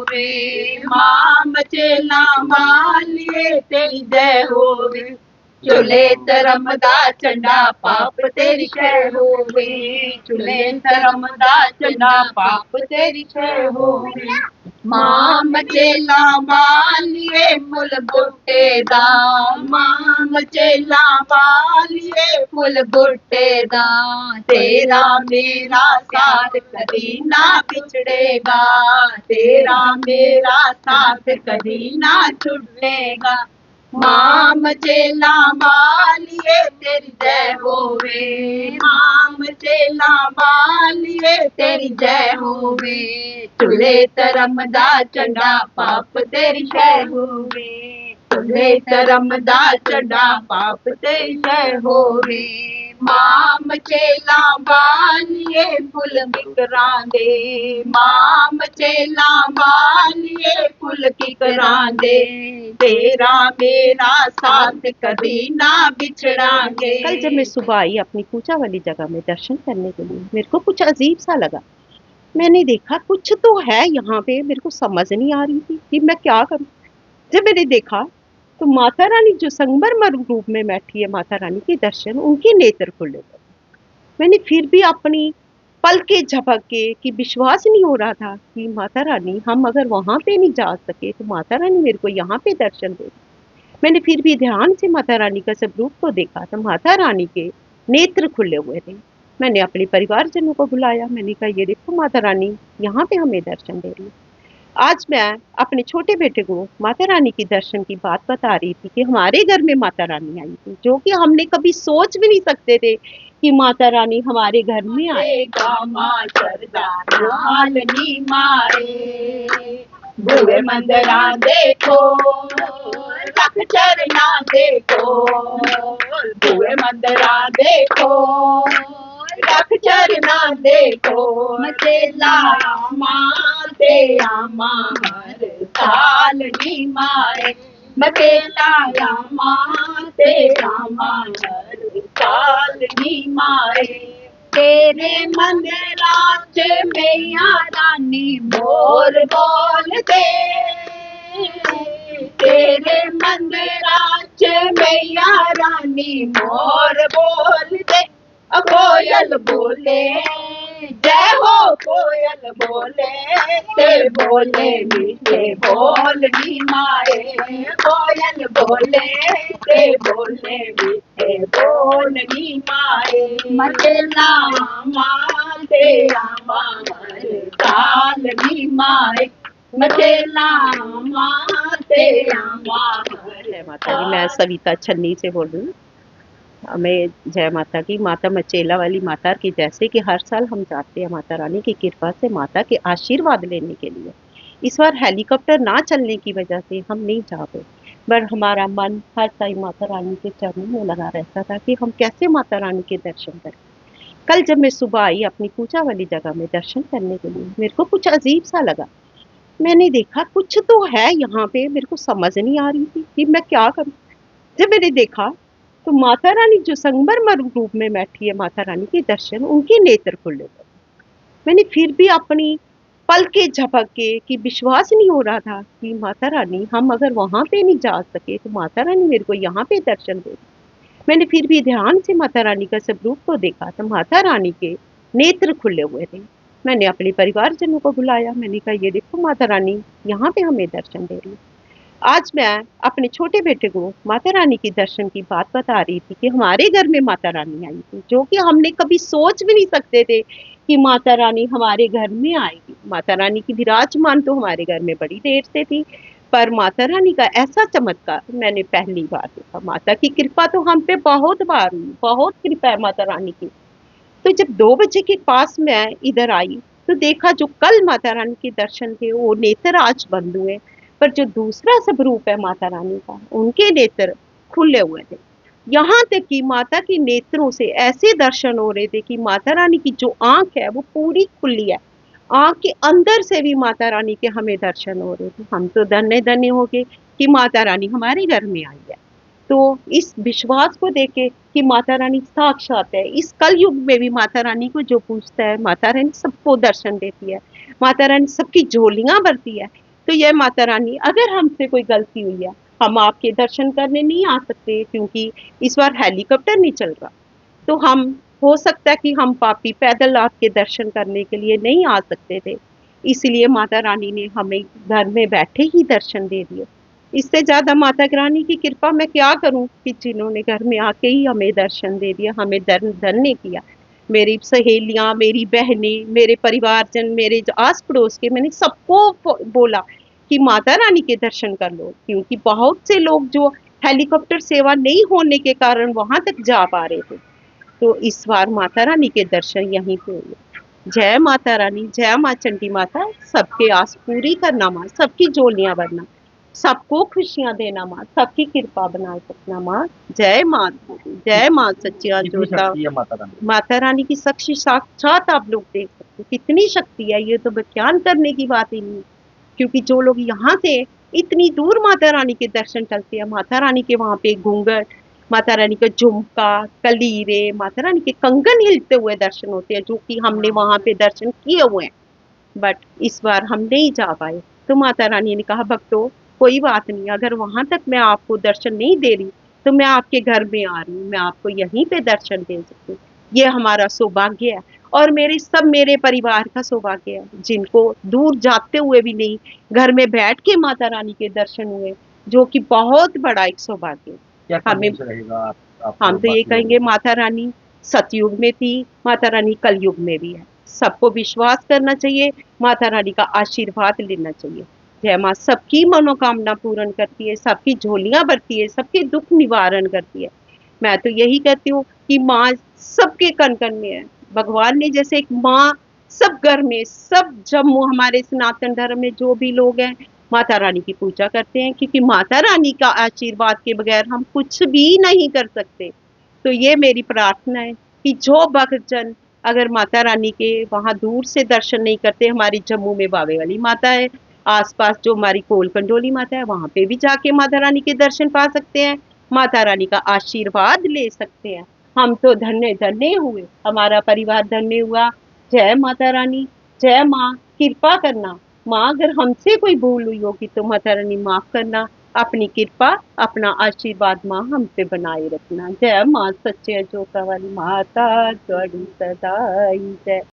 होवे, माँ मचेला मालिए तेरी जय होवे। चुले धर्म दा झंडा पाप तेरी क्षय होवे, चुले धर्म दा झंडा पाप तेरी क्षय होवे। माँ मचेला मालिए फुल बूटे दा, माँ मचेला मालिए फुल बूटे दा। तेरा मेरा साथ कदी ना बिछड़ेगा, तेरा मेरा साथ कदी ना छुड़ेगा। माँ मचेला मालिए तेरी जय होवे, माँ मचेला मालिए तेरी जय होवे। चुले धर्म दा झंडा पाप तेरी जय होवे, चुले धर्म दा झंडा पाप तेरी जय होवे। माँ मचेला मालिए फुल किकरां दे, माँ मचेला मालिए फुल किकरां दे। तेरा मेरा साथ कभी ना बिछड़ांगे। कल जब मैं सुबह आई अपनी पूजा वाली जगह में दर्शन करने के लिए, मेरे को कुछ अजीब सा लगा। मैंने देखा कुछ तो है यहाँ पे, मेरे को समझ नहीं आ रही थी कि मैं क्या करूं। जब मैंने देखा तो माता रानी जो संगमरमर रूप में बैठी है, माता रानी के दर्शन, उनके नेत्र खुले थे। मैंने फिर भी अपनी पल के झपक के कि विश्वास नहीं हो रहा था कि माता रानी, हम अगर वहां पे नहीं जा सके तो माता रानी मेरे को यहाँ पे दर्शन दे। मैंने फिर भी ध्यान से माता रानी का स्वरूप को देखा तो माता रानी के नेत्र खुले हुए थे। मैंने अपने परिवारजनों को बुलाया, मैंने कहा ये देखो माता रानी यहाँ पे हमें दर्शन दे रही है। आज मैं अपने छोटे बेटे को माता रानी की दर्शन की बात बता रही थी कि हमारे घर में माता रानी आई थी, जो कि हमने कभी सोच भी नहीं सकते थे कि माता रानी हमारे घर में आएगा। माँ सरदानी माए भूवे मंदिरा देखो, रख चरना देखो, भूवे मंदिरा देखो, रख चरना देखो। मचेला माँ तेरा माँ हर साल नी माए, मचेला माँ तेरा माँ हर साल नी माए। तेरे मंदिराज मैया रानी मोर बोल दे, तेरे मंदिराज मैया रानी मोर बोल दे। कोयल बोले जय हो, कोयल बोले ते बोले मीठे बोल नी माए, कोयल बोले ते बोले मीठे बोल नी माए। मचेला माँ तेरा माँ काल नी माए, मचेला माँ तेरा माँ। जय माता दी, मैं सविता छन्नी से बोल रही हूँ। मैं जय माता की, माता मचेला वाली माता की, जैसे कि हर साल हम जाते हैं माता रानी की कृपा से माता के आशीर्वाद लेने के लिए। इस बार हेलीकॉप्टर ना चलने की वजह से हम नहीं जा पाए, पर हमारा मन हर टाइम माता रानी के चरणों में लगा रहता था कि हम कैसे माता रानी के दर्शन करें। कल जब मैं सुबह आई अपनी पूजा वाली जगह में दर्शन करने के लिए, मेरे को कुछ अजीब सा लगा। मैंने देखा कुछ तो है यहाँ पे, मेरे को समझ नहीं आ रही थी कि मैं क्या करूं। जब मैंने देखा तो माता रानी जो संगमरमर रूप में बैठी है, माता रानी के दर्शन, उनके नेत्र खुले थे। मैंने फिर भी अपनी पल के झपक के कि विश्वास नहीं हो रहा था कि माता रानी, हम अगर वहां पे नहीं जा सके तो माता रानी मेरे को यहाँ पे दर्शन दे। मैंने फिर भी ध्यान से माता रानी का स्वरूप को देखा तो माता रानी के नेत्र खुले हुए थे। मैंने अपने परिवारजनों को बुलाया, मैंने कहा ये देखो माता रानी यहाँ पे हमें दर्शन दे रही है। आज मैं अपने छोटे बेटे को माता रानी की दर्शन की बात बता रही थी कि हमारे घर में माता रानी आई थी, जो कि हमने कभी सोच भी नहीं सकते थे कि माता रानी हमारे घर में आएगी। माता रानी की विराजमान तो हमारे घर में बड़ी देर से थी, पर माता रानी का ऐसा चमत्कार मैंने पहली बार देखा। माता की कृपा तो हम पे बहुत बार हुई, बहुत कृपा है माता रानी की। तो जब 2 बजे के पास मैं इधर आई तो देखा जो कल माता रानी के दर्शन थे वो नेत्र आज बंद हुए, पर जो दूसरा स्वरूप है माता रानी का, उनके नेत्र खुले हुए थे। यहाँ तक कि माता के नेत्रों से ऐसे दर्शन हो रहे थे कि माता रानी की जो आंख है वो पूरी खुली है, आंख के अंदर से भी माता रानी के हमें दर्शन हो रहे थे। हम तो धन्य धन्य हो गए कि माता रानी हमारे घर में आई है। तो इस विश्वास को देके कि माता रानी साक्षात है, इस कल युग में भी माता रानी को जो पूछता है, माता रानी सबको दर्शन देती है, माता रानी सबकी झोलियां भरती है। तो यह माता रानी, अगर हमसे कोई गलती हुई है, हम आपके दर्शन करने नहीं आ सकते क्योंकि इस बार हेलीकॉप्टर नहीं चल रहा, तो हम, हो सकता है कि हम पापी पैदल आपके दर्शन करने के लिए नहीं आ सकते थे, इसलिए माता रानी ने हमें घर में बैठे ही दर्शन दे दिए। इससे ज्यादा माता रानी की कृपा मैं क्या करूं कि जिन्होंने घर में आके ही हमें दर्शन दे दिया, हमें धन्य किया। मेरी सहेलियां, मेरी बहनें, मेरे परिवारजन, मेरे जो आस पड़ोस के, मैंने सबको बोला कि माता रानी के दर्शन कर लो, क्योंकि बहुत से लोग जो हेलीकॉप्टर सेवा नहीं होने के कारण वहां तक जा पा रहे थे, तो इस बार माता रानी के दर्शन यहीं पे हुए। जय माता रानी, जय माँ चंडी माता, सबके आस पूरी करना माँ, सबकी झोलियां भरना, सबको खुशियां देना माँ, सबकी कृपा बनाए रखना माँ। जय माँ, जय माँ सच्चिया कितनी जोता। शक्ति है माता रानी? माता रानी की शक्ति साक्षात आप लोग देख सकते हो, कितनी शक्ति है, ये तो बयान करने की बात ही नहीं। क्योंकि जो लोग यहाँ से इतनी दूर माता रानी के दर्शन करते हैं, माता रानी के वहां पे घूंघट, माता रानी का झुमका, कलीरे, माता रानी के कंगन हिलते हुए दर्शन होते हैं, जो कि हमने वहां पे दर्शन किए हुए हैं, बट इस बार हम नहीं जा पाए। तो माता रानी ने कहा, भक्तों कोई बात नहीं, अगर वहां तक मैं आपको दर्शन नहीं दे रही तो मैं आपके घर में आ रही हूँ, मैं आपको यहीं पे दर्शन दे सकती हूँ। ये हमारा सौभाग्य है और मेरे परिवार का सौभाग्य है, जिनको दूर जाते हुए भी नहीं, घर में बैठ के माता रानी के दर्शन हुए, जो कि बहुत बड़ा एक सौभाग्य है। क्या हमें, संदेश रहेगा आप हम तो ये बाकी कहेंगे, लोगों को? माता रानी सतयुग में थी, माता रानी कलयुग में भी है, सबको विश्वास करना चाहिए, माता रानी का आशीर्वाद लेना चाहिए। जय माँ सबकी मनोकामना पूर्ण करती है, सबकी झोलियां भरती है, सबके दुख निवारण करती है। मैं तो यही कहती हूँ कि माँ सबके कण कण में है। भगवान ने जैसे एक माँ सब घर में, सब जम्मू, हमारे सनातन धर्म में जो भी लोग हैं माता रानी की पूजा करते हैं, क्योंकि माता रानी का आशीर्वाद के बगैर हम कुछ भी नहीं कर सकते। तो ये मेरी प्रार्थना है कि जो भक्तजन अगर माता रानी के वहां दूर से दर्शन नहीं करते, हमारी जम्मू में बावे वाली माता है, आसपास जो हमारी कोल कंडोली माता है, वहां पे भी जाके माता रानी के दर्शन पा सकते हैं, माता रानी का आशीर्वाद ले सकते हैं। हम तो धन्य धन्य हुए, हमारा परिवार धन्य हुआ। जय माता रानी, जय माँ, कृपा करना माँ, अगर हमसे कोई भूल हुई होगी तो माता रानी माफ करना, अपनी कृपा, अपना आशीर्वाद माँ हम पे बनाए रखना। जय माँ सच्चे जोता वाली माता, त्वड़ी सदाई जय।